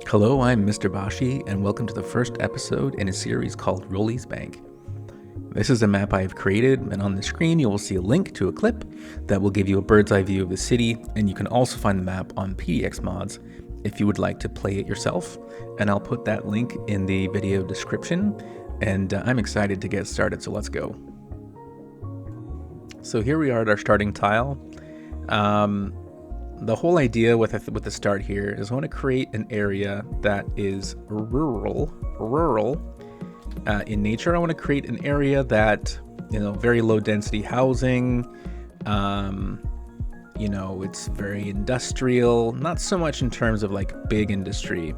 Hello, I'm Mr. Bashi, and welcome to the first episode in a series called Roly's Bank. This is a map I've created, and on the screen you will see a link to a clip that will give you a bird's eye view of the city, and you can also find the map on PDX mods if you would like to play it yourself, and I'll put that link in the video description, and I'm excited to get started, so let's go. So here we are at our starting tile. The whole idea with the start here is I want to create an area that is rural in nature. I want to create an area that, very low density housing, it's very industrial, not so much in terms of like big industry,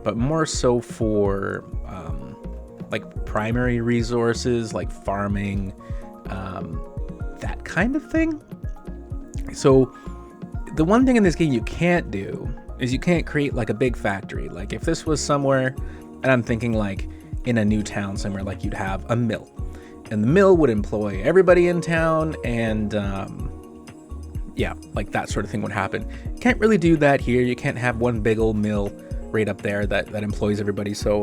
but more so for like primary resources like farming, that kind of thing. So the one thing in this game you can't do is you can't create like a big factory. Like if this was somewhere, and I'm thinking like in a new town somewhere, like you'd have a mill, and the mill would employ everybody in town, and like that sort of thing would happen. You can't really do that here. You can't have one big old mill right up there that employs everybody. So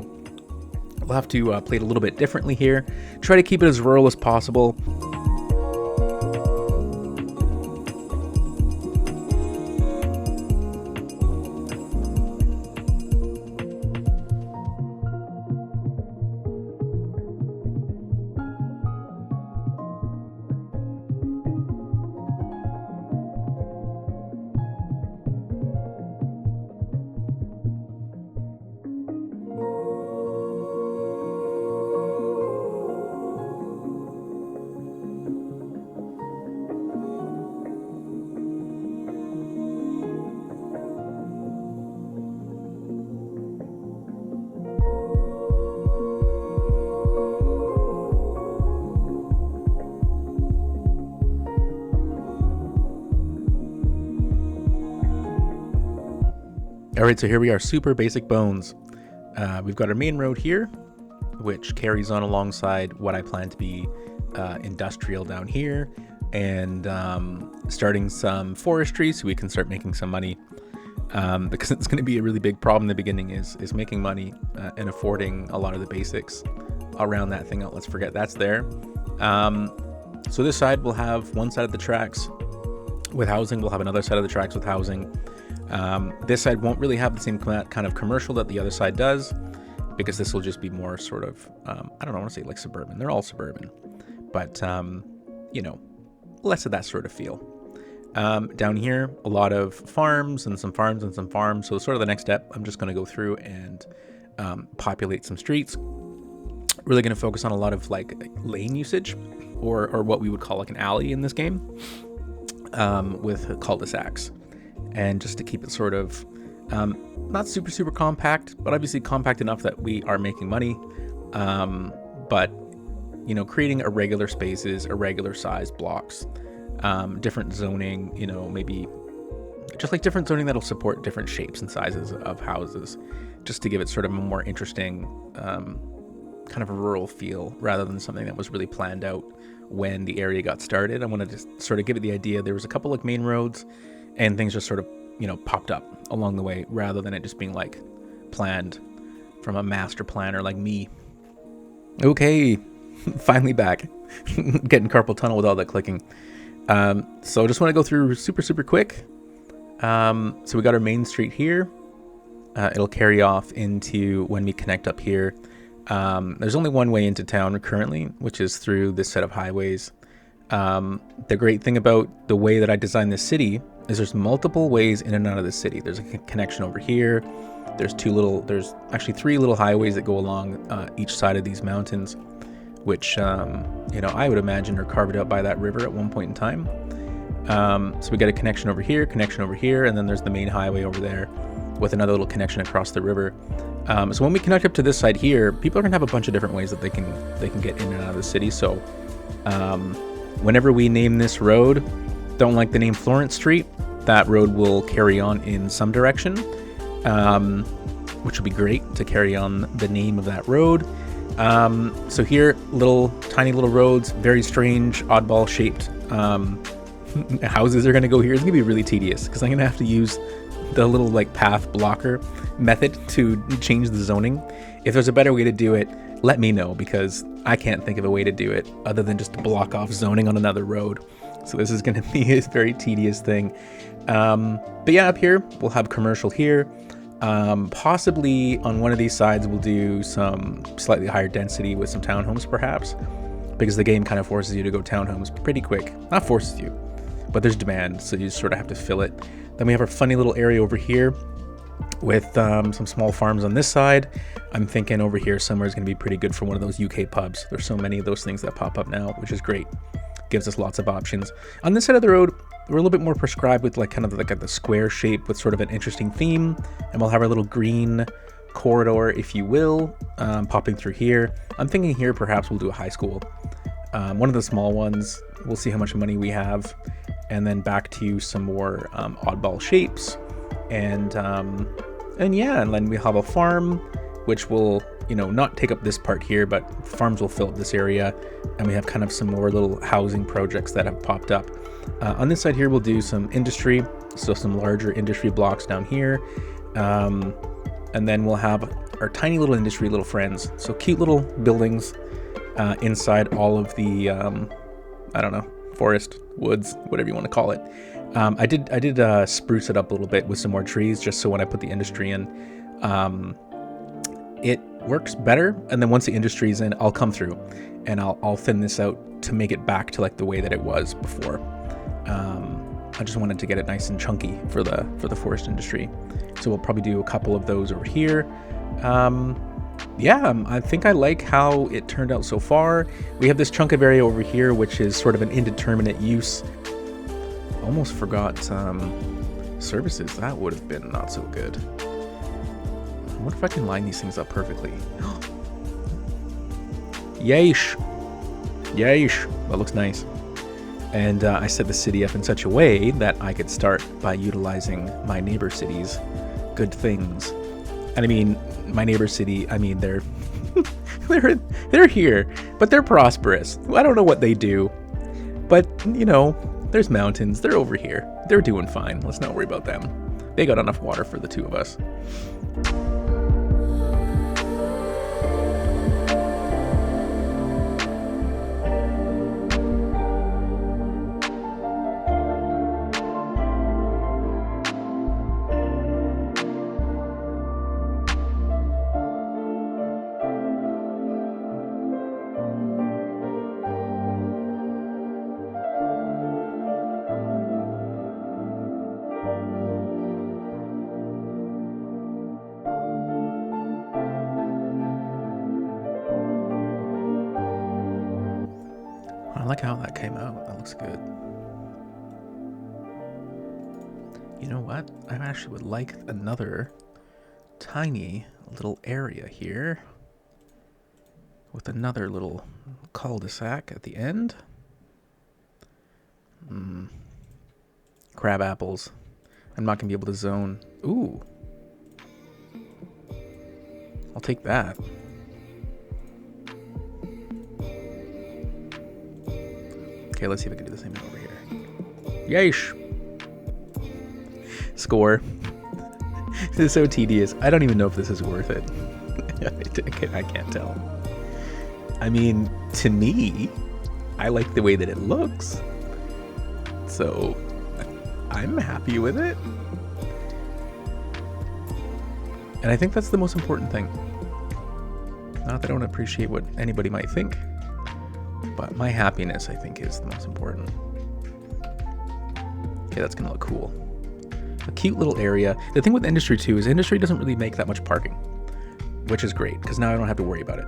we'll have to play it a little bit differently here. Try to keep it as rural as possible. All right, so here we are, super basic bones. We've got our main road here, which carries on alongside what I plan to be industrial down here, and starting some forestry so we can start making some money, because it's going to be a really big problem in the beginning is making money and affording a lot of the basics around that thing. Let's forget that's there. So this side will have one side of the tracks with housing. We'll have another side of the tracks with housing. This side won't really have the same kind of commercial that the other side does, because this will just be more sort of, I want to say like suburban. They're all suburban, but, less of that sort of feel. Down here, a lot of farms and some farms and some farms. So sort of the next step, I'm just going to go through and populate some streets. Really going to focus on a lot of like lane usage, or what we would call like an alley in this game, with cul-de-sacs. And just to keep it sort of not super compact, but obviously compact enough that we are making money. But creating irregular spaces, irregular size blocks, different zoning, maybe just like different zoning that'll support different shapes and sizes of houses, just to give it sort of a more interesting kind of a rural feel, rather than something that was really planned out when the area got started. I want to just sort of give it the idea there was a couple like main roads, and things just sort of, popped up along the way, rather than it just being like planned from a master planner like me. Okay, finally back. Getting carpal tunnel with all that clicking. So I just want to go through super quick. So we got our main street here. It'll carry off into when we connect up here. There's only one way into town currently, which is through this set of highways. The great thing about the way that I designed this city is there's multiple ways in and out of the city. There's a connection over here. There's actually three little highways that go along each side of these mountains, which, I would imagine are carved out by that river at one point in time. So we got a connection over here, and then there's the main highway over there with another little connection across the river. So when we connect up to this side here, people are gonna have a bunch of different ways that they can get in and out of the city. So whenever we name this road, don't like the name Florence Street, that road will carry on in some direction, which will be great to carry on the name of that road. So here, tiny little roads, very strange, oddball shaped houses are going to go here. It's going to be really tedious because I'm going to have to use the little like path blocker method to change the zoning. If there's a better way to do it, let me know, because I can't think of a way to do it other than just to block off zoning on another road. So this is going to be a very tedious thing. But yeah, up here we'll have commercial here. Possibly on one of these sides we'll do some slightly higher density with some townhomes perhaps, because the game kind of forces you to go townhomes pretty quick. Not forces you, but there's demand, so you sort of have to fill it. Then we have our funny little area over here with some small farms on this side. I'm thinking over here somewhere is going to be pretty good for one of those UK pubs. There's so many of those things that pop up now, which is great. Gives us lots of options. On this side of the road, we're a little bit more prescribed with like kind of like the square shape with sort of an interesting theme, and we'll have our little green corridor, if you will, popping through here. I'm thinking here perhaps we'll do a high school, one of the small ones. We'll see how much money we have, and then back to some more oddball shapes, and yeah, and then we have a farm, which will, you know, not take up this part here, but farms will fill up this area, and we have kind of some more little housing projects that have popped up. On this side here, we'll do some industry, so some larger industry blocks down here, and then we'll have our tiny little industry little friends, so cute little buildings inside all of the I don't know, forest, woods, whatever you want to call it. I did spruce it up a little bit with some more trees, just so when I put the industry in, it works better. And then once the industry is in, I'll come through and I'll thin this out to make it back to like the way that it was before. I just wanted to get it nice and chunky for the forest industry. So we'll probably do a couple of those over here. Yeah, I think I like how it turned out so far. We have this chunk of area over here, which is sort of an indeterminate use. Almost forgot services. That would have been not so good. What if I can line these things up perfectly? Yeesh. Yeesh. That looks nice. And I set the city up in such a way that I could start by utilizing my neighbor cities' good things. And I mean, my neighbor city, I mean, they're they're here, but they're prosperous. I don't know what they do, but you know, there's mountains. They're over here. They're doing fine. Let's not worry about them. They got enough water for the two of us. I like how that came out. That looks good. You know what? I actually would like another tiny little area here with another little cul-de-sac at the end. Crab apples. I'm not going to be able to zone. Ooh. I'll take that. Okay, let's see if I can do the same thing over here. Yeesh! Score. This is so tedious. I don't even know if this is worth it. I can't tell. I mean, to me, I like the way that it looks. So, I'm happy with it. And I think that's the most important thing. Not that I don't appreciate what anybody might think, but my happiness, I think, is the most important. Okay, that's gonna look cool. A cute little area. The thing with industry too is industry doesn't really make that much parking, which is great because now I don't have to worry about it.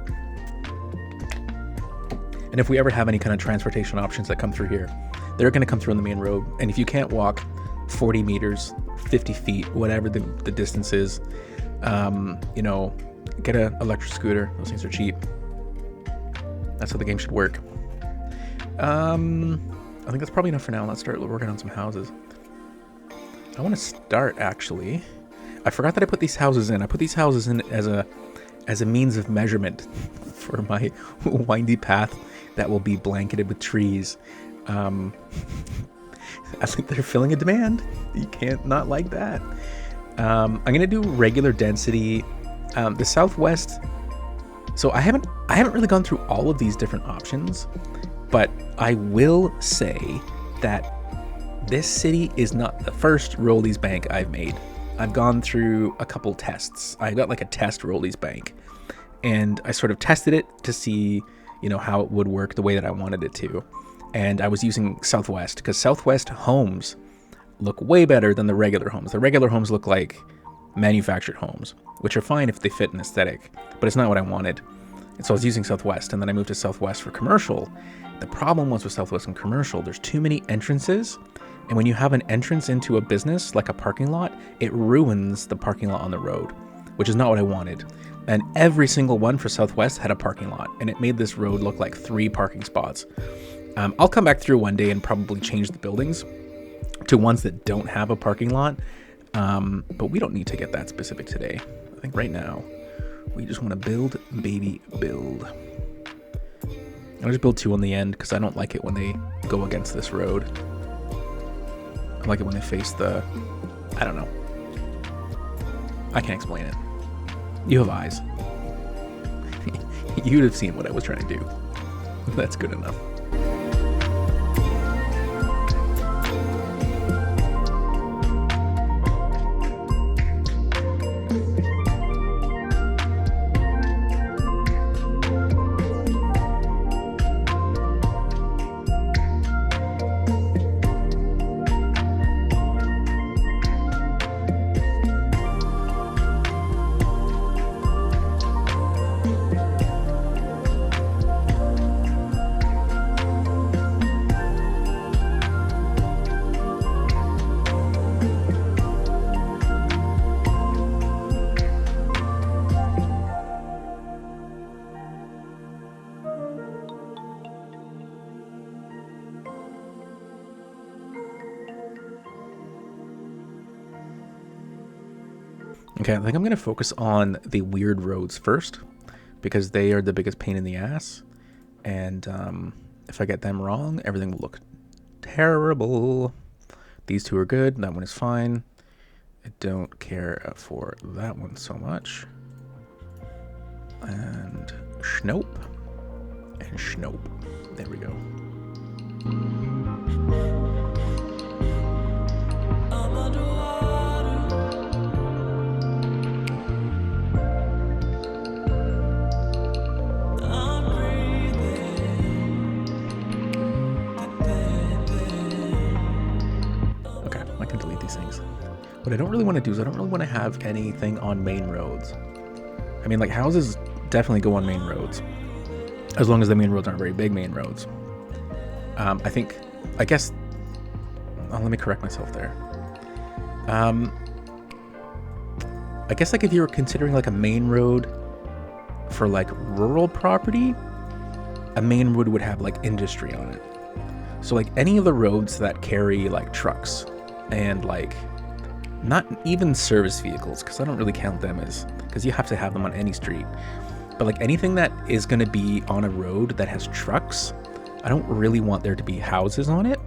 And if we ever have any kind of transportation options that come through here, they're gonna come through on the main road. And if you can't walk 40 meters, 50 feet, whatever the distance is, you know, get an electric scooter. Those things are cheap. That's how the game should work. I think that's probably enough for now. Let's start working on some houses. I want to start, actually. I forgot that I put these houses in. I put these houses in as a means of measurement for my windy path that will be blanketed with trees. I think they're filling a demand. You can't not like that. I'm gonna do regular density. The Southwest. So I haven't really gone through all of these different options, but I will say that this city is not the first Roly's Bank I've made. I've gone through a couple tests. I got like a test Roly's Bank, and I sort of tested it to see, how it would work the way that I wanted it to. And I was using Southwest because Southwest homes look way better than the regular homes. The regular homes look like manufactured homes, which are fine if they fit an aesthetic, but it's not what I wanted. And so I was using Southwest, and then I moved to Southwest for commercial. The problem was with Southwest and commercial, there's too many entrances. And when you have an entrance into a business, like a parking lot, it ruins the parking lot on the road, which is not what I wanted. And every single one for Southwest had a parking lot, and it made this road look like 3 parking spots. I'll come back through one day and probably change the buildings to ones that don't have a parking lot. But we don't need to get that specific today. I think right now, we just want to build, baby, build. I'll just build 2 on the end because I don't like it when they go against this road. I like it when they face the... I don't know. I can't explain it. You have eyes. You'd have seen what I was trying to do. That's good enough. Okay, I think I'm going to focus on the weird roads first because they are the biggest pain in the ass. And if I get them wrong, everything will look terrible. These 2 are good. That one is fine. I don't care for that one so much. And Schnope. And Schnope. There we go. What I don't really want to do is I don't really want to have anything on main roads. I mean, like, houses definitely go on main roads, as long as the main roads aren't very big main roads. Let me correct myself there. I guess, like, if you were considering, like, a main road for, like, rural property, a main road would have, like, industry on it. So, like, any of the roads that carry, like, trucks and, like, not even service vehicles, because I don't really count them as, because you have to have them on any street. But like anything that is going to be on a road that has trucks, I don't really want there to be houses on it,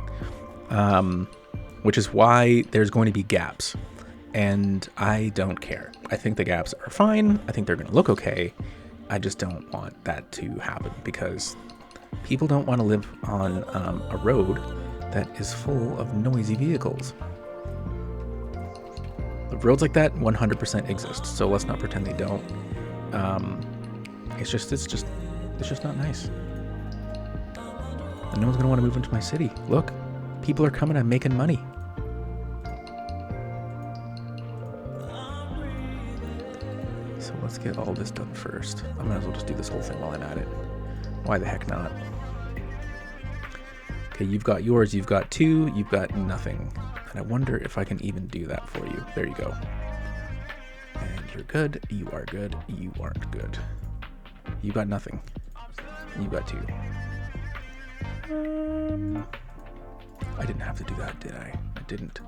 which is why there's going to be gaps. And I don't care. I think the gaps are fine. I think they're going to look okay. I just don't want that to happen because people don't want to live on a road that is full of noisy vehicles. Roads like that 100% exist, so let's not pretend they don't. It's just not nice. And no one's gonna want to move into my city. Look, people are coming. I'm making money. So let's get all this done first. I might as well just do this whole thing while I'm at it. Why the heck not? Okay, you've got yours. You've got 2. You've got nothing. And I wonder if I can even do that for you. There you go. And you're good. You are good. You aren't good. You got nothing. You got 2. I didn't have to do that, did I? I didn't.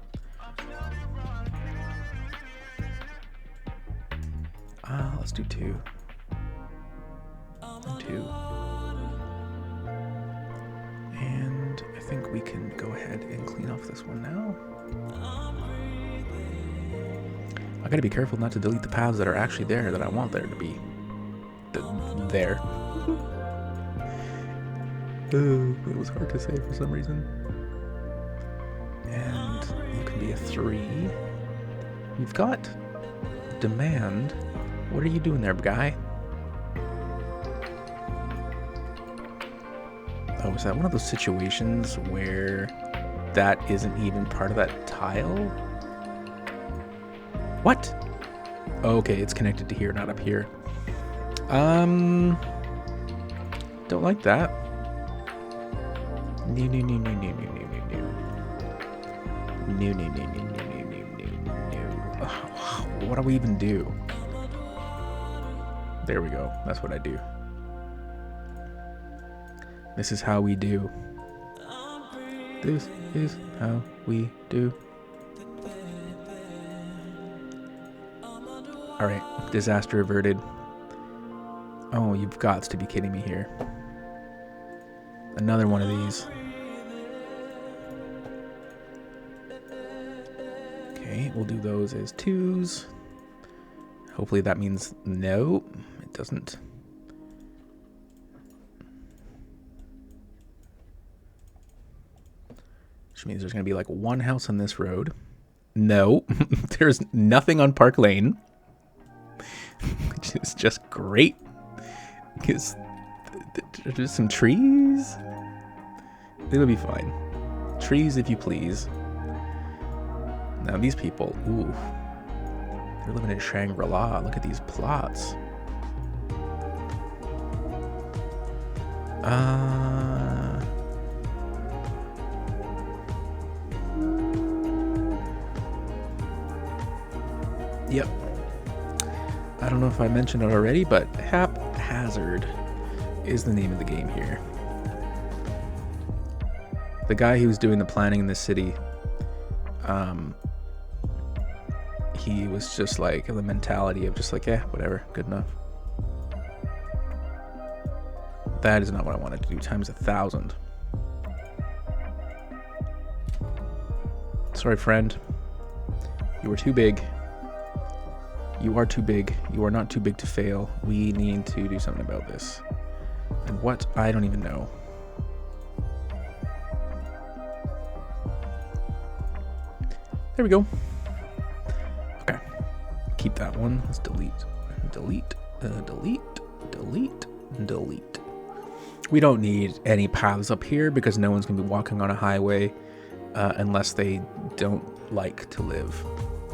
Let's do 2. And 2. And I think we can go ahead and clean off this one now. gotta be careful not to delete the paths that are actually there that I want there to be. There. It was hard to say for some reason. And you can be a 3. We've got demand. What are you doing there, guy? Oh, is that one of those situations where that isn't even part of that tile? What? Oh, okay, it's connected to here, not up here. Don't like that. No. What do we even do? There we go. That's what I do. This is how we do. This is how we do. Alright, disaster averted. Oh, you've got to be kidding me here. Another one of these. Okay, we'll do those as 2s. Hopefully that means no, it doesn't. Which means there's going to be like one house on this road. No, there's nothing on Park Lane. Which is just great. Because there's some trees. It'll be fine. Trees, if you please. Now these people, ooh. They're living in Shangri-La. Look at these plots. Yep. I don't know if I mentioned it already, but haphazard is the name of the game here. The guy who's doing the planning in this city, he was just like the mentality of just like, yeah, whatever, good enough. That is not what I wanted to do, times 1,000. Sorry, friend. You were too big. You are too big. You are not too big to fail. We need to do something about this. And what? I don't even know. There we go. Okay. Keep that one. Let's delete. Delete. Delete. We don't need any paths up here because no one's going to be walking on a highway unless they don't like to live.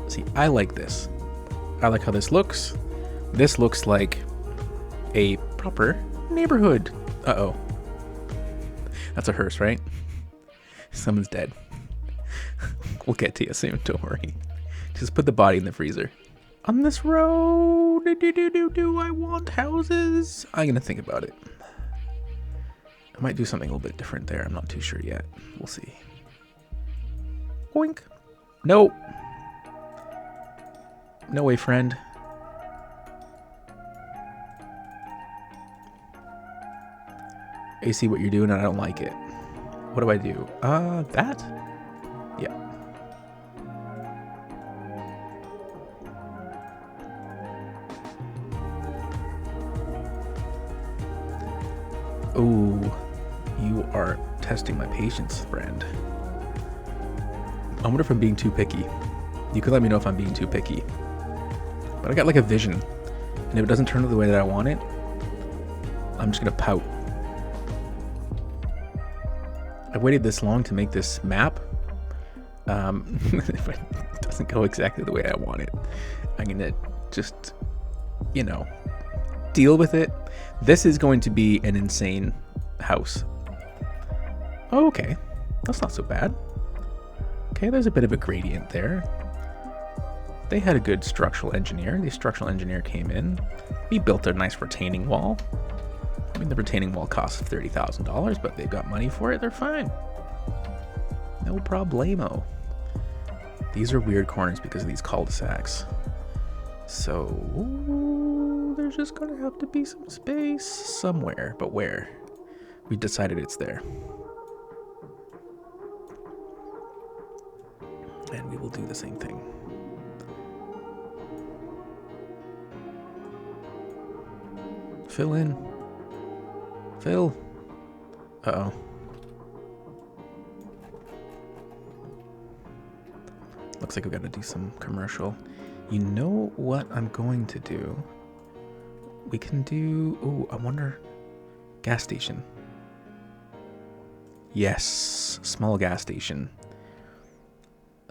See, I like this. I like how this looks. This looks like a proper neighborhood. Uh-oh. That's a hearse, right? Someone's dead. We'll get to you soon, don't worry. Just put the body in the freezer. On this road, do I want houses? I'm gonna think about it. I might do something a little bit different there. I'm not too sure yet. We'll see. Oink. Nope. No way, friend. I see what you're doing and I don't like it. What do I do? That? Yeah. Oh, you are testing my patience, friend. I wonder if I'm being too picky. You could let me know if I'm being too picky. But I got like a vision. And if it doesn't turn out the way that I want it, I'm just gonna pout. I waited this long to make this map. If it doesn't go exactly the way I want it, I'm gonna just, you know, deal with it. This is going to be an insane house. Oh, okay. That's not so bad. Okay, there's a bit of a gradient there. They had a good structural engineer. The structural engineer came in. We built a nice retaining wall. I mean, the retaining wall costs $30,000, but they've got money for it. They're fine. No problemo. These are weird corners because of these cul-de-sacs. So there's just gonna have to be some space somewhere, but where? We decided it's there. And we will do the same thing. Fill in. Fill. Uh-oh. Looks like we got to do some commercial. You know what I'm going to do? We can do... Oh, I wonder... Gas station. Yes. Small gas station.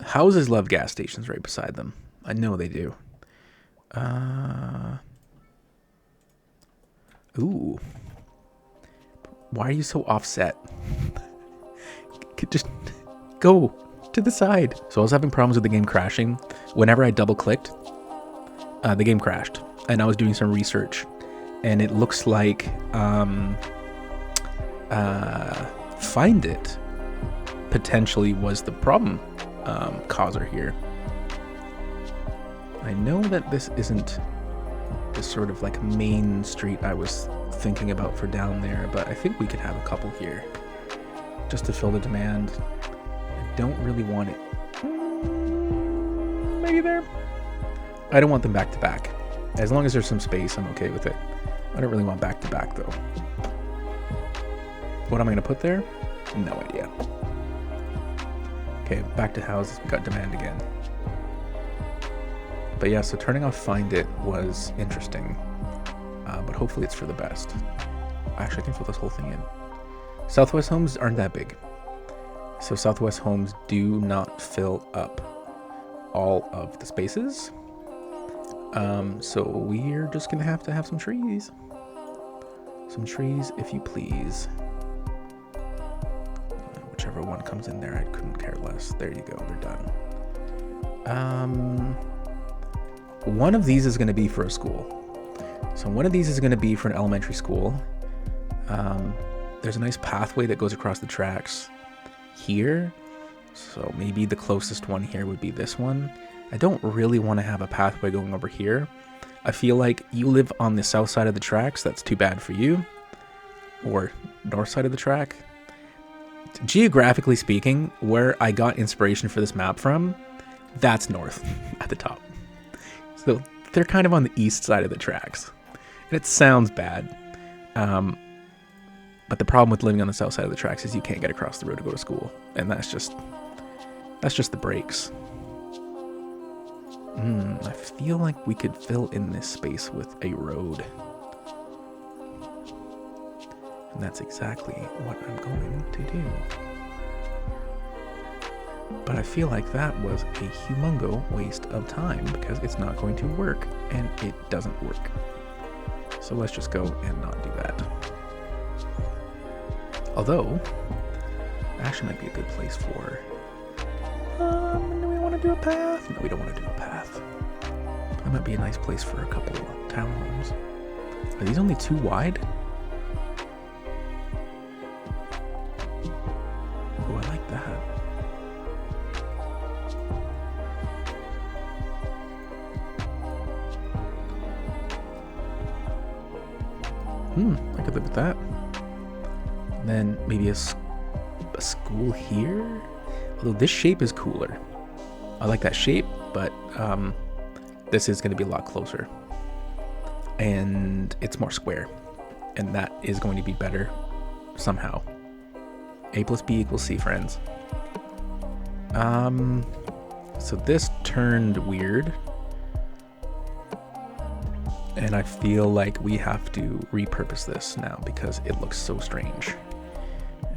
Houses love gas stations right beside them. I know they do. Ooh. Why are you so offset? Just go to the side. So I was having problems with the game crashing. Whenever I double clicked, the game crashed. And I was doing some research. And it looks like Find It potentially was the problem causer here. I know that this isn't the sort of like main street I was thinking about for down there, but I think we could have a couple here just to fill the demand. I don't really want it. Maybe there. I don't want them back to back. As long as there's some space, I'm okay with it. I don't really want back to back though. What am I going to put there? No idea. Okay, back to houses. We got demand again. But yeah, so turning off Find It was interesting. But hopefully it's for the best. Actually, I can fill this whole thing in. Southwest homes aren't that big. So Southwest homes do not fill up all of the spaces. So we're just going to have some trees. Some trees, if you please. Whichever one comes in there, I couldn't care less. There you go, they're done. One of these is going to be for a school. So one of these is going to be for an elementary school. There's a nice pathway that goes across the tracks here. So maybe the closest one here would be this one. I don't really want to have a pathway going over here. I feel like you live on the south side of the tracks. That's too bad for you. Or north side of the track. Geographically speaking, where I got inspiration for this map from, that's north at the top. So they're kind of on the east side of the tracks. And it sounds bad. But the problem with living on the south side of the tracks is you can't get across the road to go to school. And that's just the breaks. I feel like we could fill in this space with a road. And that's exactly what I'm going to do. But I feel like that was a humongo waste of time because it's not going to work, and it doesn't work. So let's just go and not do that. Although, actually might be a good place for... do we want to do a path? No, we don't want to do a path. That might be a nice place for a couple of townhomes. Are these only too wide? Oh, I like that. I could live with that. And then maybe a school here? Although this shape is cooler. I like that shape, but this is going to be a lot closer. And it's more square. And that is going to be better somehow. A plus B equals C, friends. So this turned weird. And I feel like we have to repurpose this now because it looks so strange.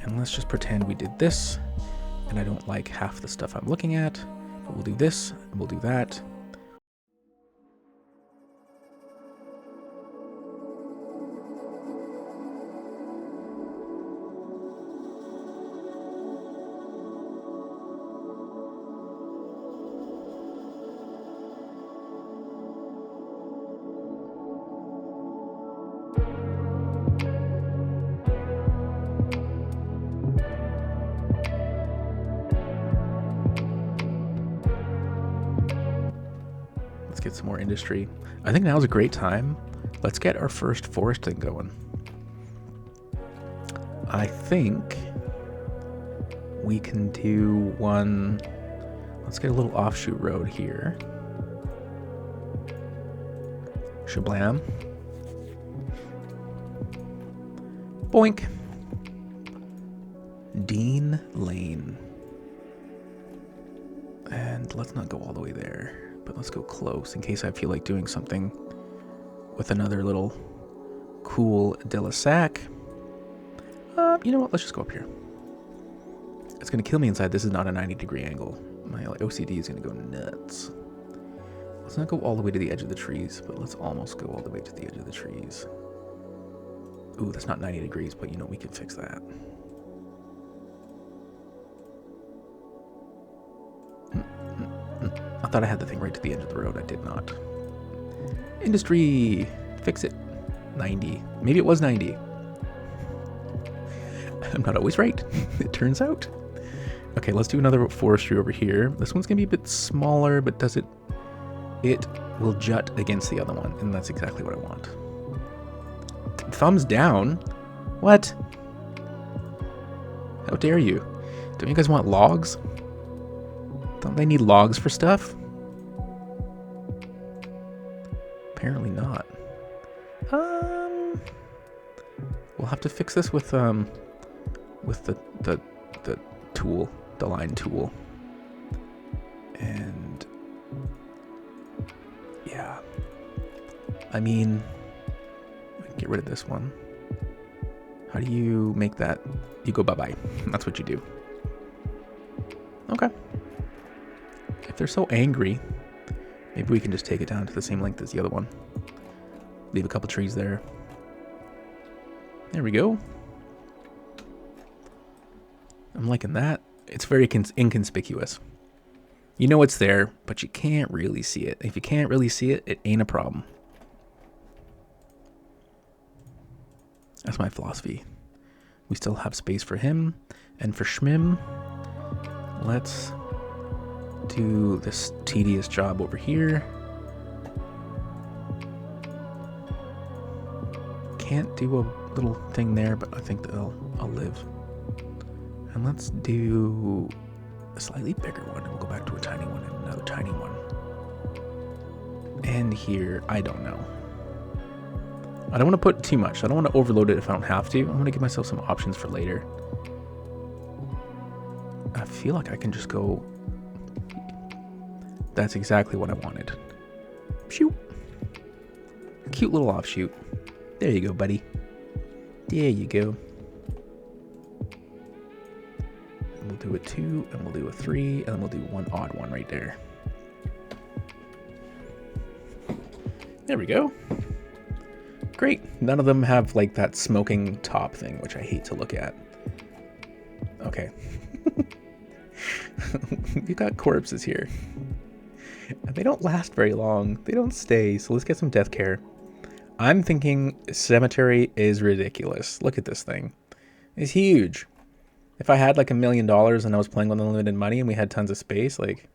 And let's just pretend we did this. And I don't like half the stuff I'm looking at. But we'll do this, and we'll do that. Let's get some more industry. I think now's a great time. Let's get our first forest thing going. I think we can do one. Let's get a little offshoot road here. Shablam. Boink. Dean Lane. And let's not go all the way there, but let's go close in case I feel like doing something with another little cool de-la-sac. You know what? Let's just go up here. It's going to kill me inside. This is not a 90-degree angle. My OCD is going to go nuts. Let's not go all the way to the edge of the trees, but let's almost go all the way to the edge of the trees. Ooh, that's not 90 degrees, but you know, we can fix that. I thought I had the thing right to the edge of the road. I did not. Industry. Fix it. 90. Maybe it was 90. I'm not always right. It turns out. Okay, let's do another forestry over here. This one's going to be a bit smaller, but does it... It will jut against the other one, and that's exactly what I want. Thumbs down? What? How dare you? Don't you guys want logs? Don't they need logs for stuff? Apparently not. We'll have to fix this with the tool, the line tool. And yeah. I mean, we can get rid of this one. How do you make that? You go bye-bye. That's what you do. Okay. If they're so angry, maybe we can just take it down to the same length as the other one. Leave a couple trees there. There we go. I'm liking that. It's very inconspicuous. You know it's there, but you can't really see it. If you can't really see it, it ain't a problem. That's my philosophy. We still have space for him and for Schmim. Let's do this tedious job over here. Can't do a little thing there, but I think that I'll live. And let's do a slightly bigger one, and we'll go back to a tiny one and another tiny one. And here, I don't know. I don't want to put too much. I don't want to overload it if I don't have to. I want to give myself some options for later. I feel like I can just go... That's exactly what I wanted. Shoot. Cute little offshoot. There you go, buddy. There you go. And we'll do a 2, and we'll do a 3, and then we'll do one odd one right there. There we go. Great. None of them have like that smoking top thing, which I hate to look at. Okay. You got corpses here. And they don't last very long. They don't stay. So let's get some death care. I'm thinking cemetery is ridiculous. Look at this thing. It's huge. If I had like $1 million and I was playing with unlimited money and we had tons of space, like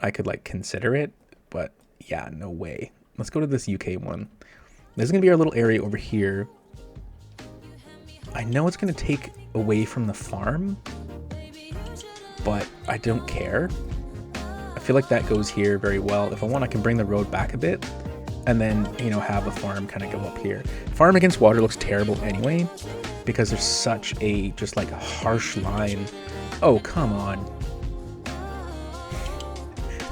I could like consider it. But yeah, no way. Let's go to this UK one. This is going to be our little area over here. I know it's going to take away from the farm, but I don't care. I feel like that goes here very well. If I want, I can bring the road back a bit and then, you know, have a farm kind of go up here. Farm against water looks terrible anyway because there's such a just like a harsh line. Oh, come on.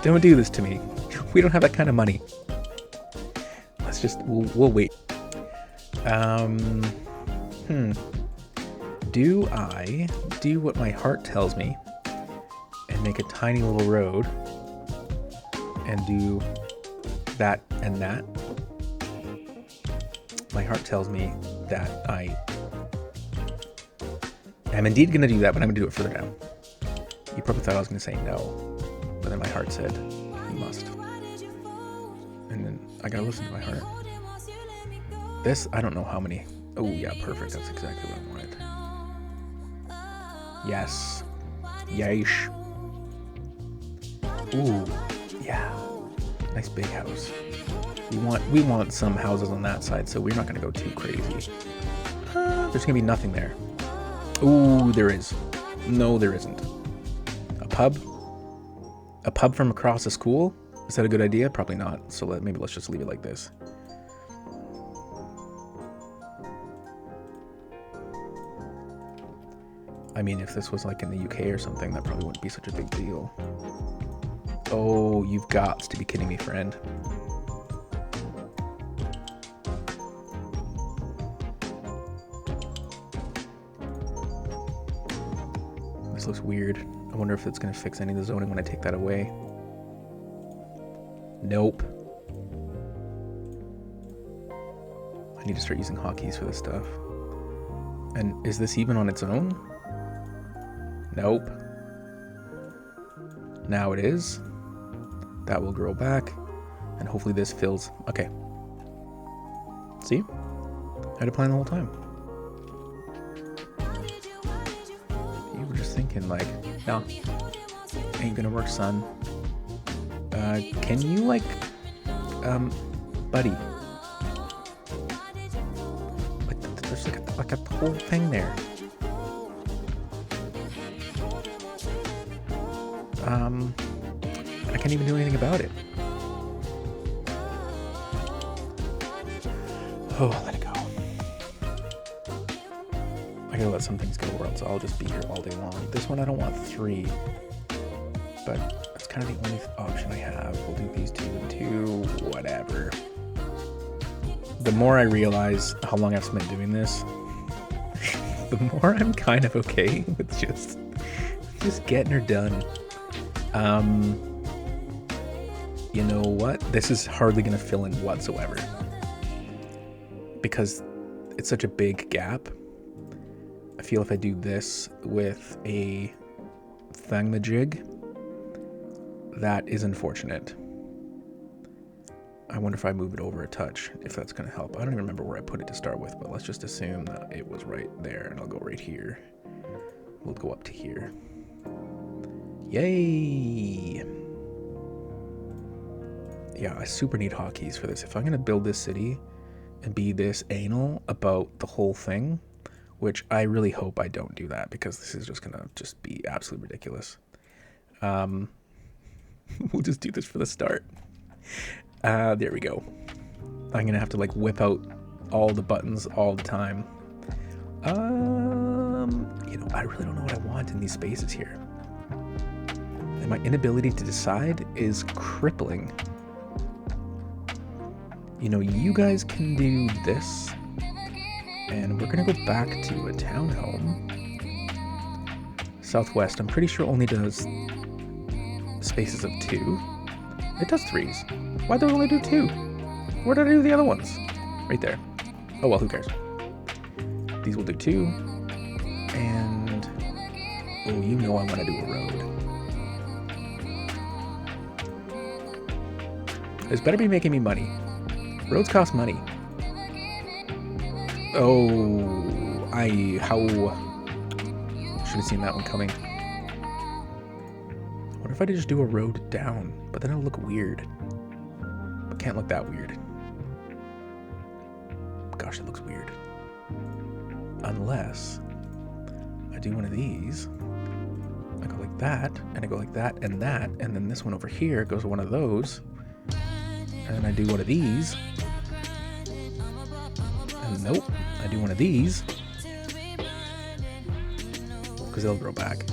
Don't do this to me. We don't have that kind of money. Let's just, we'll wait. Do I do what my heart tells me and make a tiny little road and do that and that? My heart tells me that I am indeed going to do that, but I'm going to do it further down. You probably thought I was going to say no, but then my heart said, you must. And then I got to listen to my heart. This, I don't know how many. Oh, yeah, perfect. That's exactly what I wanted. Yes. Yeesh. Ooh, yeah. Nice big house. We want some houses on that side, so we're not going to go too crazy. There's going to be nothing there. Ooh, there is. No, there isn't. A pub? A pub from across the school? Is that a good idea? Probably not. So maybe let's just leave it like this. I mean, if this was like in the UK or something, that probably wouldn't be such a big deal. Oh, you've got to be kidding me, friend. This looks weird. I wonder if it's going to fix any of the zoning when I take that away. Nope. I need to start using hotkeys for this stuff. And is this even on its own? Nope. Now it is. That will grow back. And hopefully this fills. Okay. See? I had a plan the whole time. You were just thinking like, no, ain't gonna work, son. Can you like, buddy? There's like a whole thing there. I can't even do anything about it. Oh, let it go. I gotta let some things go or else I'll just be here all day long. This one I don't want 3, but that's kind of the only option I have. We'll do these 2 and 2, whatever. The more I realize how long I've spent doing this, the more I'm kind of okay with just getting her done. You know what? This is hardly going to fill in whatsoever because it's such a big gap. I feel if I do this with a thingamajig, that is unfortunate. I wonder if I move it over a touch, if that's going to help. I don't even remember where I put it to start with, but let's just assume that it was right there, and I'll go right here. We'll go up to here. Yay! Yeah, I super need hotkeys for this. If I'm going to build this city and be this anal about the whole thing, which I really hope I don't do that because this is just going to just be absolutely ridiculous. We'll just do this for the start. There we go. I'm going to have to like whip out all the buttons all the time. You know, I really don't know what I want in these spaces here. And my inability to decide is crippling. You know, you guys can do this, and we're gonna go back to a townhome. Southwest, I'm pretty sure only does spaces of 2. It does 3s. Why'd they only do 2? Where did I do the other ones? Right there. Oh well, who cares? These will do 2. And oh, you know I want to do a road. This better be making me money. Roads cost money. Oh, how should have seen that one coming. What if I just do a road down? But then it'll look weird. But can't look that weird. Gosh, it looks weird. Unless I do one of these. I go like that, and I go like that, and then this one over here goes to one of those. And then I do one of these. And nope, I do one of these. Because they'll grow back.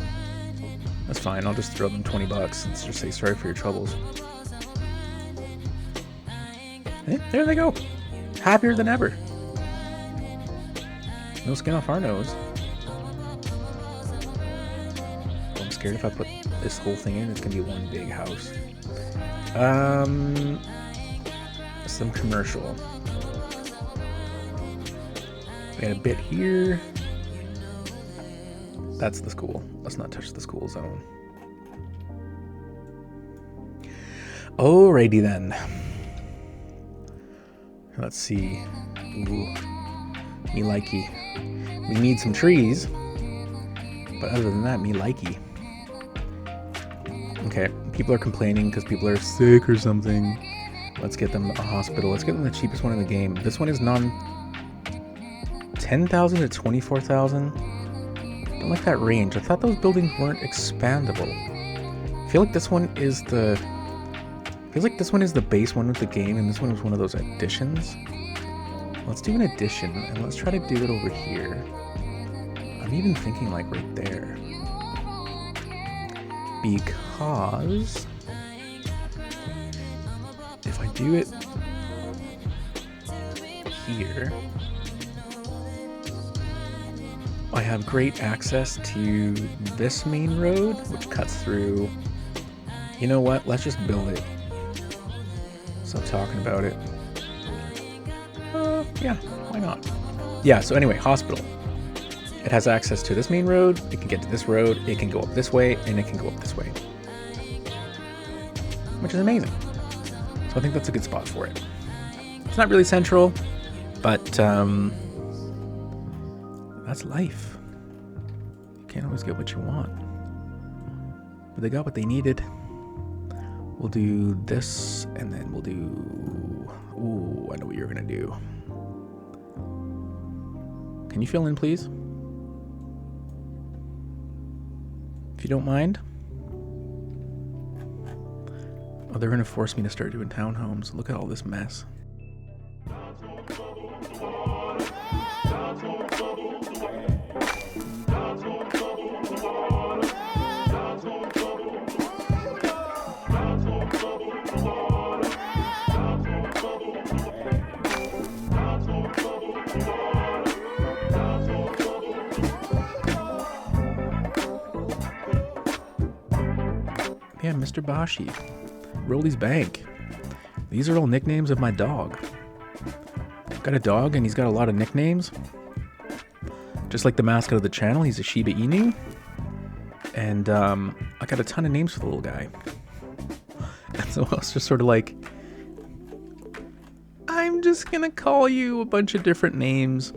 That's fine, I'll just throw them 20 bucks and just say sorry for your troubles. There they go. Happier than ever. No skin off our nose. I'm scared if I put this whole thing in, it's gonna be one big house. Some commercial. We got a bit here. That's the school. Let's not touch the school zone. Alrighty then. Let's see. Ooh. Me likey. We need some trees. But other than that, me likey. Okay, people are complaining because people are sick or something. Let's get them a hospital. Let's get them the cheapest one in the game. This one is 10,000 to 24,000. Don't like that range. I thought those buildings weren't expandable. I feel like this one is the... feels like this one is the base one with the game, and this one was one of those additions. Let's do an addition, and let's try to do it over here. I'm I'm even thinking like right there. Because if I do it here, I have great access to this main road, which cuts through. You know what? Let's just build it. Stop talking about it. Yeah, why not? Yeah, so anyway, hospital. It has access to this main road, it can get to this road, it can go up this way, and it can go up this way. Which is amazing. So I think that's a good spot for it. It's not really central, but that's life. You can't always get what you want. But they got what they needed. We'll do this, and then we'll do... Ooh, I know what you're gonna do. Can you fill in, please? If you don't mind. Oh, they're gonna force me to start doing townhomes. Look at all this mess. Yeah, Mr. Bashi. Roly's Bank. These are all nicknames of my dog. Got a dog and he's got a lot of nicknames. Just like the mascot of the channel, he's a Shiba Inu. And I got a ton of names for the little guy. And so I was just sort of like, I'm just gonna call you a bunch of different names.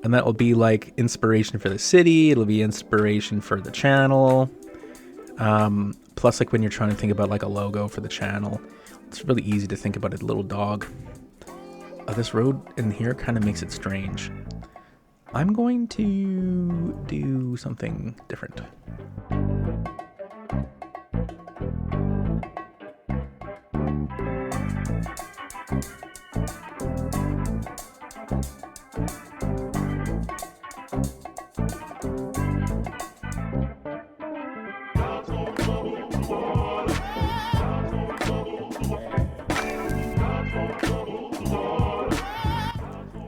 And that will be like inspiration for the city. It'll be inspiration for the channel. Plus, like when you're trying to think about like a logo for the channel, it's really easy to think about a little dog. This road in here kind of makes it strange. I'm going to do something different.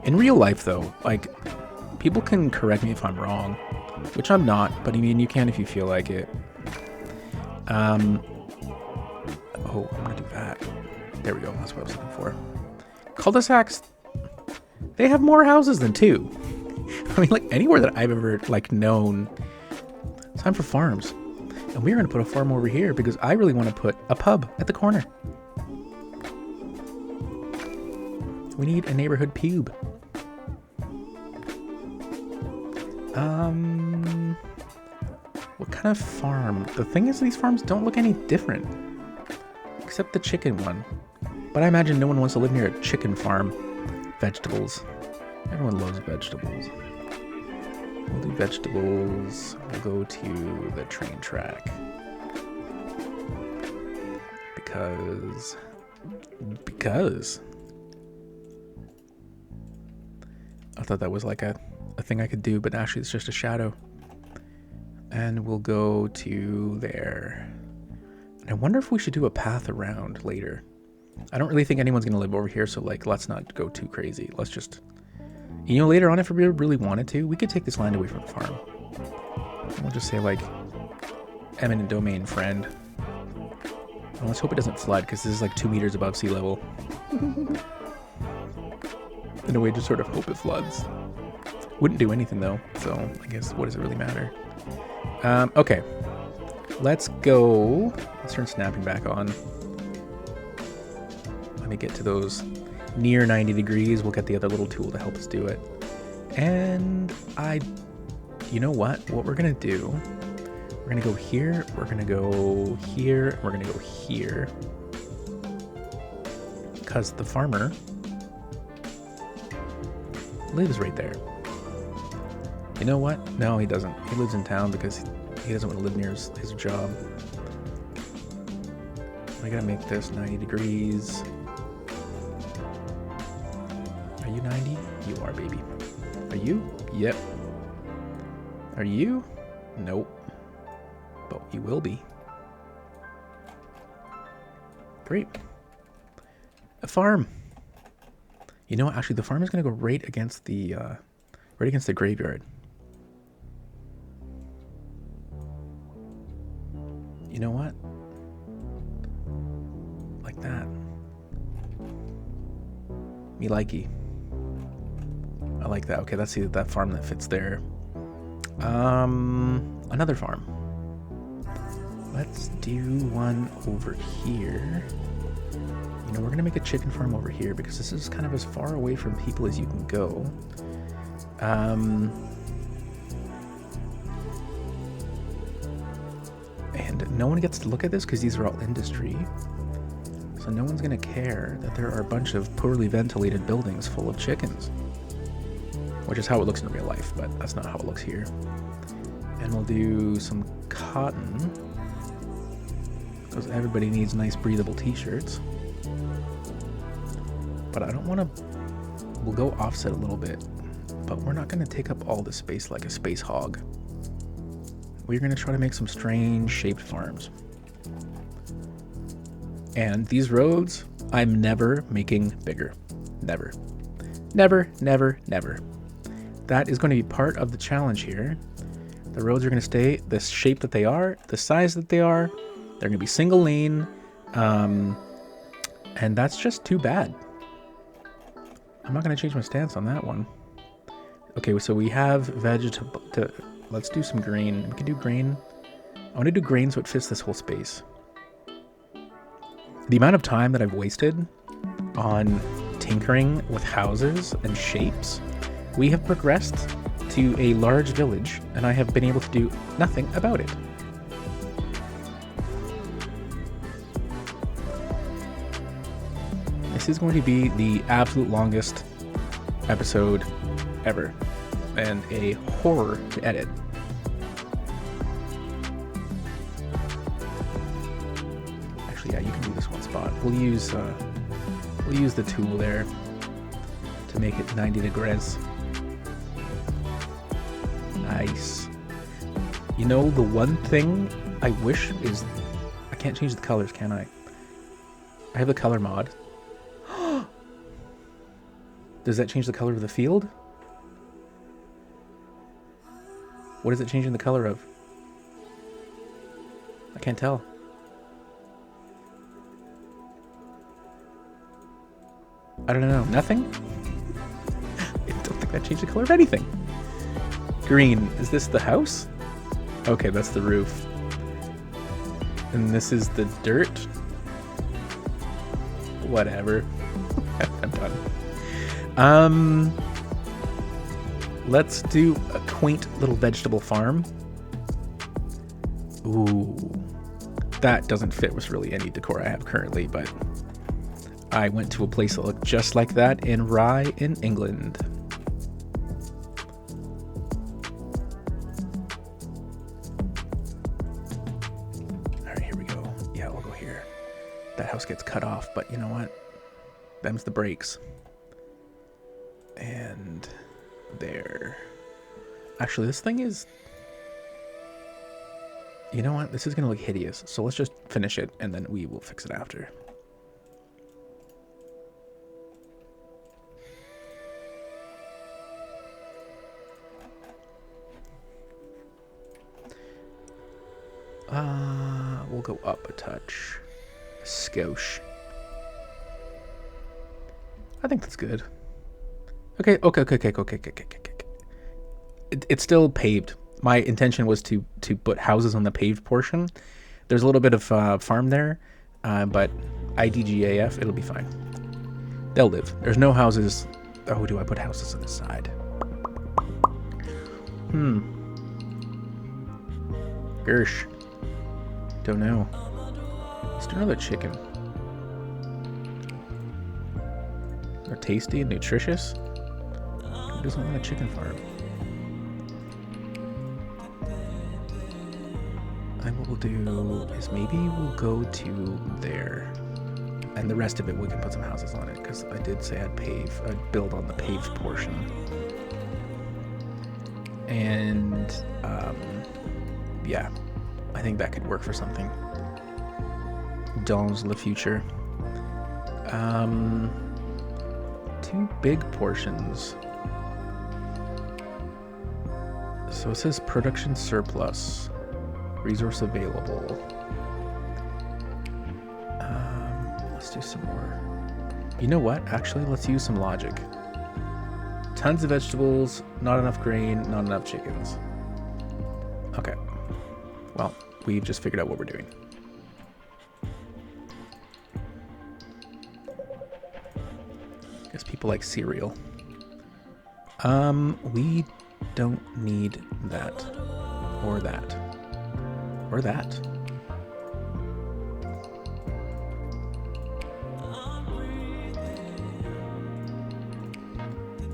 In real life, though, like, people can correct me if I'm wrong, which I'm not, but I mean, you can if you feel like it. Oh, I'm gonna do that. There we go, that's what I was looking for. Cul-de-sacs, they have more houses than two. I mean, like, anywhere that I've ever, like, known, it's time for farms. And we're gonna put a farm over here because I really want to put a pub at the corner. We need a neighborhood pub. What kind of farm? The thing is, these farms don't look any different. Except the chicken one. But I imagine no one wants to live near a chicken farm. Vegetables. Everyone loves vegetables. We'll do vegetables. We'll go to the train track. Because... I thought that was like a thing I could do, but actually it's just a shadow. And we'll go to there. And I wonder if we should do a path around later. I don't really think anyone's going to live over here, so like, let's not go too crazy. Let's just, you know, later on, if we really wanted to, we could take this land away from the farm. And we'll just say like, eminent domain friend. And let's hope it doesn't flood, because this is like 2 meters above sea level. In a way, just sort of hope it floods. Wouldn't do anything though, so I guess what does it really matter? Okay, let's go. Let's turn snapping back on. Let me get to those near 90 degrees. We'll get the other little tool to help us do it. And you know what? What we're gonna do, we're gonna go here, we're gonna go here, we're gonna go here. Because the farmer lives right there. You know what? No, he doesn't. He lives in town because he doesn't want to live near his job. I gotta make this 90 degrees. Are you 90? You are, baby. Are you? Yep. Are you? Nope. But you will be. Great. A farm. You know what? Actually, the farm is going to go right against the graveyard. You know what? Like that. Me likey. I like that. Okay, let's see that farm that fits there. Another farm. Let's do one over here. You know, we're gonna make a chicken farm over here because this is kind of as far away from people as you can go. And no one gets to look at this because these are all industry. So no one's gonna care that there are a bunch of poorly ventilated buildings full of chickens. Which is how it looks in real life, but that's not how it looks here. And we'll do some cotton. Because everybody needs nice breathable t-shirts. But I don't want to... We'll go offset a little bit. But we're not going to take up all the space like a space hog. We're going to try to make some strange shaped farms. And these roads, I'm never making bigger. Never. Never, never, never. That is going to be part of the challenge here. The roads are going to stay the shape that they are, the size that they are. They're going to be single lane. And that's just too bad. I'm not going to change my stance on that one. Okay, so we have vegetable. Let's do some grain. We can do grain. I want to do grain so it fits this whole space. The amount of time that I've wasted on tinkering with houses and shapes, we have progressed to a large village, and I have been able to do nothing about it. This is going to be the absolute longest episode ever, and a horror to edit. Actually, yeah, you can do this one spot. We'll use the tool there to make it 90 degrees. Nice. You know, the one thing I wish is I can't change the colors, can I? I have the color mod. Does that change the color of the field? What is it changing the color of? I can't tell. I don't know. Nothing? I don't think that changed the color of anything. Green. Is this the house? Okay, that's the roof. And this is the dirt? Whatever. I'm done. Let's do a quaint little vegetable farm. Ooh. That doesn't fit with really any decor I have currently, but I went to a place that looked just like that in Rye in England. Alright, here we go. Yeah, we'll go here. That house gets cut off, but you know what? Them's the breaks. And there. Actually, this thing is... You know what? This is going to look hideous. So let's just finish it, and then we will fix it after. We'll go up a touch. A skosh. I think that's good. Okay. It's still paved. My intention was to put houses on the paved portion. There's a little bit of farm there, but IDGAF, it'll be fine. They'll live. There's no houses. Oh, do I put houses on the side? Gersh. Don't know. Let's do another chicken. They're tasty and nutritious. Who doesn't want a chicken farm? And what we'll do is maybe we'll go to there. And the rest of it, we can put some houses on it, because I did say I'd build on the paved portion. And yeah, I think that could work for something. Dolls of the future. 2 big portions. So it says production surplus, resource available. Let's do some more. You know what? Actually, let's use some logic. Tons of vegetables, not enough grain, not enough chickens. Okay. Well, we've just figured out what we're doing. Guess people like cereal. We don't need that. Or that. Or that.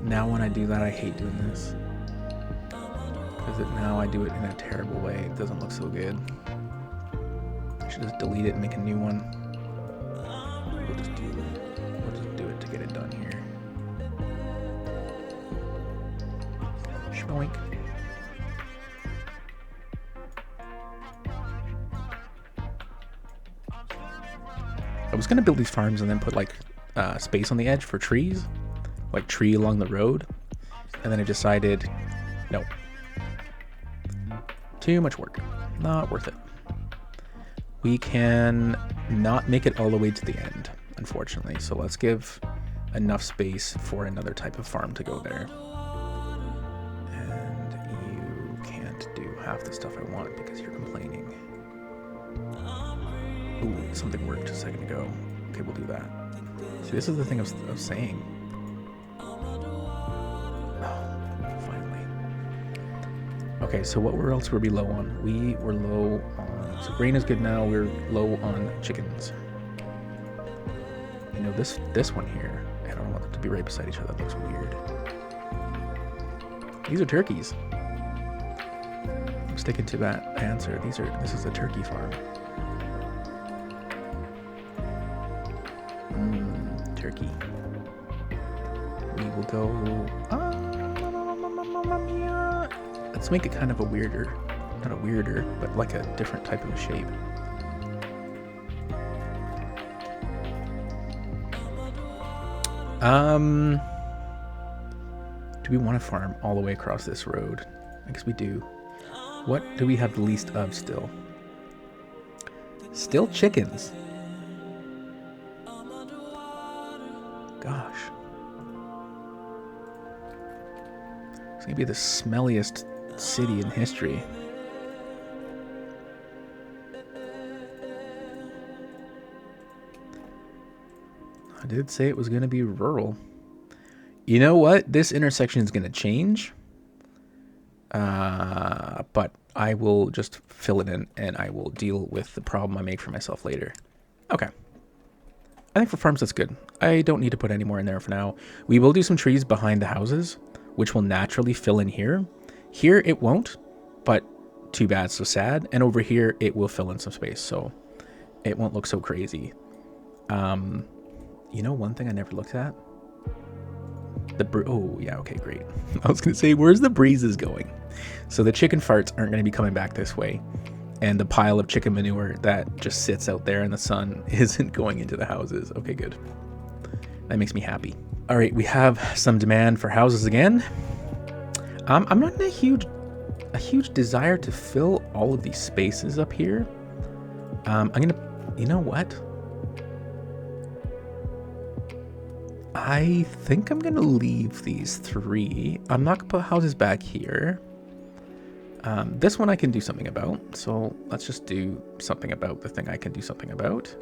Now when I do that, I hate doing this. Because now I do it in a terrible way. It doesn't look so good. I should just delete it and make a new one. We'll just do it to get it done here. Schmoink. I was gonna build these farms and then put like space on the edge for trees, like tree along the road, and then I decided, no, too much work, not worth it. We can not make it all the way to the end, unfortunately, so let's give enough space for another type of farm to go there. And you can't do half the stuff I want because you're complaining. Ooh, something worked a second ago. Okay, we'll do that. See, this is the thing of saying. Oh, finally. Okay, so what else were we low on? We were low on... So grain is good now. We're low on chickens. You know, this one here, I don't want them to be right beside each other. That looks weird. These are turkeys. I'm sticking to that answer. This is a turkey farm. Turkey. We will go. Let's make it kind of a weirder, not a weirder, but like a different type of a shape. Do we want to farm all the way across this road? I guess we do. What do we have the least of still? Still chickens. Gosh. It's gonna be the smelliest city in history. I did say it was gonna be rural. You know what? This intersection is gonna change. But I will just fill it in and I will deal with the problem I make for myself later. Okay. I think for farms, that's good. I don't need to put any more in there for now. We will do some trees behind the houses, which will naturally fill in here. Here, it won't, but too bad, so sad. And over here, it will fill in some space, so it won't look so crazy. You know, one thing I never looked at? Oh, yeah, okay, great. I was going to say, where's the breezes going? So the chicken farts aren't going to be coming back this way. And the pile of chicken manure that just sits out there in the sun isn't going into the houses. Okay, good. That makes me happy. All right, we have some demand for houses again. I'm not in a huge desire to fill all of these spaces up here. I'm gonna, you know what? I think I'm gonna leave these 3. I'm not gonna put houses back here. This one I can do something about, so let's just do something about the thing I can do something about.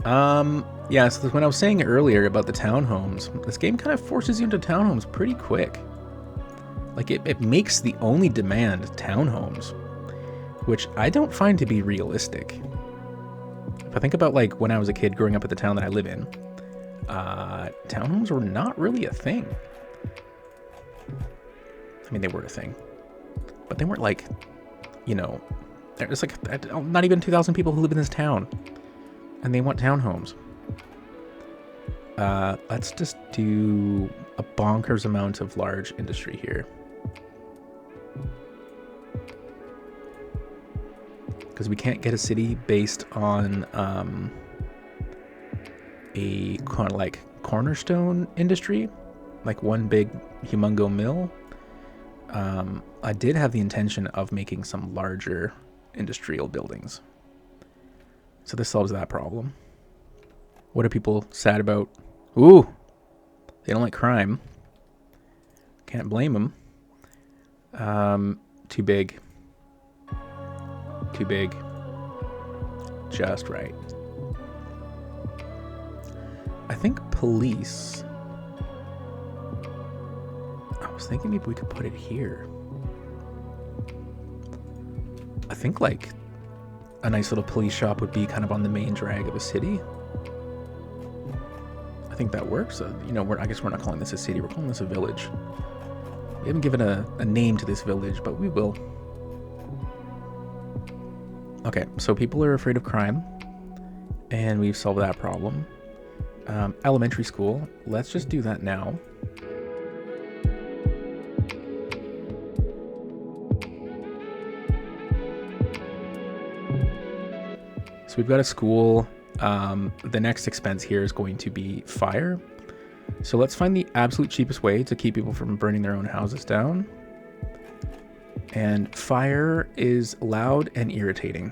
Yeah, so when I was saying earlier about the townhomes, this game kind of forces you into townhomes pretty quick. Like, it makes the only demand townhomes, which I don't find to be realistic. If I think about, like, when I was a kid growing up at the town that I live in, townhomes were not really a thing. I mean, they were a thing, but they weren't like, you know, there's like not even 2,000 people who live in this town, and they want townhomes. Let's just do a bonkers amount of large industry here. Because we can't get a city based on a kind of like cornerstone industry, like one big humongo mill. I did have the intention of making some larger industrial buildings. So this solves that problem. What are people sad about? Ooh, they don't like crime. Can't blame them. Too big. Too big. Just right. I think police. I was thinking maybe we could put it here. I think like a nice little police shop would be kind of on the main drag of a city. I think that works. I guess we're not calling this a city. We're calling this a village. We haven't given a name to this village, but we will. Okay, so people are afraid of crime, and we've solved that problem. Elementary school. Let's just do that now. So we've got a school. The next expense here is going to be fire. So let's find the absolute cheapest way to keep people from burning their own houses down. And fire is loud and irritating.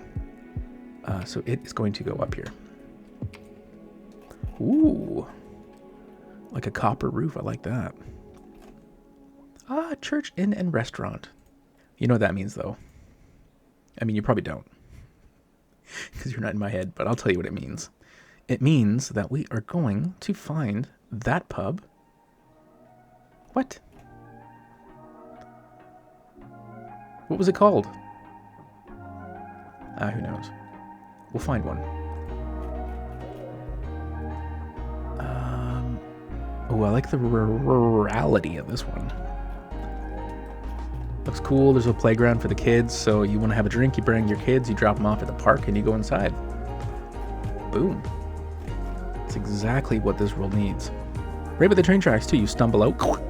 So it is going to go up here. Ooh. Like a copper roof. I like that. Church, inn, and restaurant. You know what that means, though. I mean, you probably don't. Because you're not in my head, but I'll tell you what it means. It means that we are going to find that pub. What? What was it called? Who knows? We'll find one. Oh, I like the rurality of this one. Looks cool. There's a playground for the kids, so you want to have a drink, you bring your kids, you drop them off at the park, and you go inside. Boom. That's exactly what this world needs. Right by the train tracks, too. You stumble out.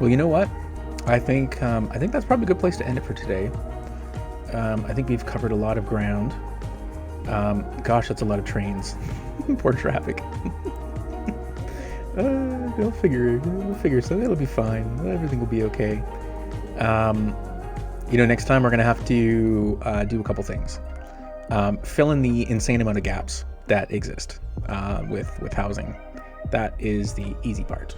Well, you know what? I think that's probably a good place to end it for today. I think we've covered a lot of ground. Gosh, that's a lot of trains. Poor traffic. We'll figure something. It'll be fine. Everything will be okay. Next time we're gonna have to do a couple things. Fill in the insane amount of gaps that exist with housing. That is the easy part.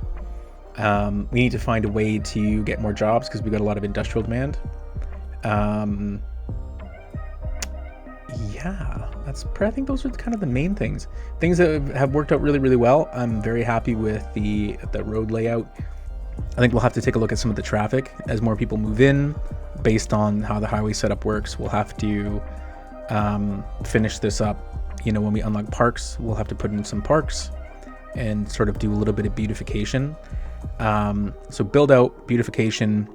We need to find a way to get more jobs because we've got a lot of industrial demand. I think those are kind of the main things that have worked out really, really well. I'm very happy with the road layout. I think we'll have to take a look at some of the traffic as more people move in. Based on how the highway setup works, we'll have to finish this up. When we unlock parks, we'll have to put in some parks and sort of do a little bit of beautification. So build out, beautification,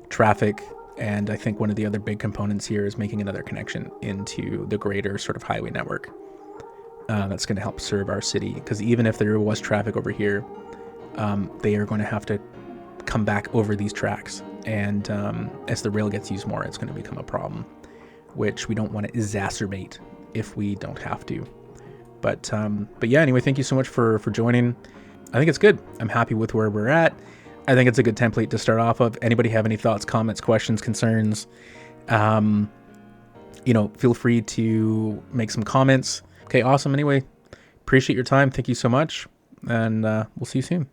traffic, and I think one of the other big components here is making another connection into the greater sort of highway network. That's going to help serve our city, because even if there was traffic over here, they are going to have to come back over these tracks. And as the rail gets used more, it's going to become a problem, which we don't want to exacerbate if we don't have to. But yeah, anyway, thank you so much for joining. I think it's good. I'm happy with where we're at. I think it's a good template to start off of. Anybody have any thoughts, comments, questions, concerns? Feel free to make some comments. Okay, awesome. Anyway, appreciate your time. Thank you so much. And we'll see you soon.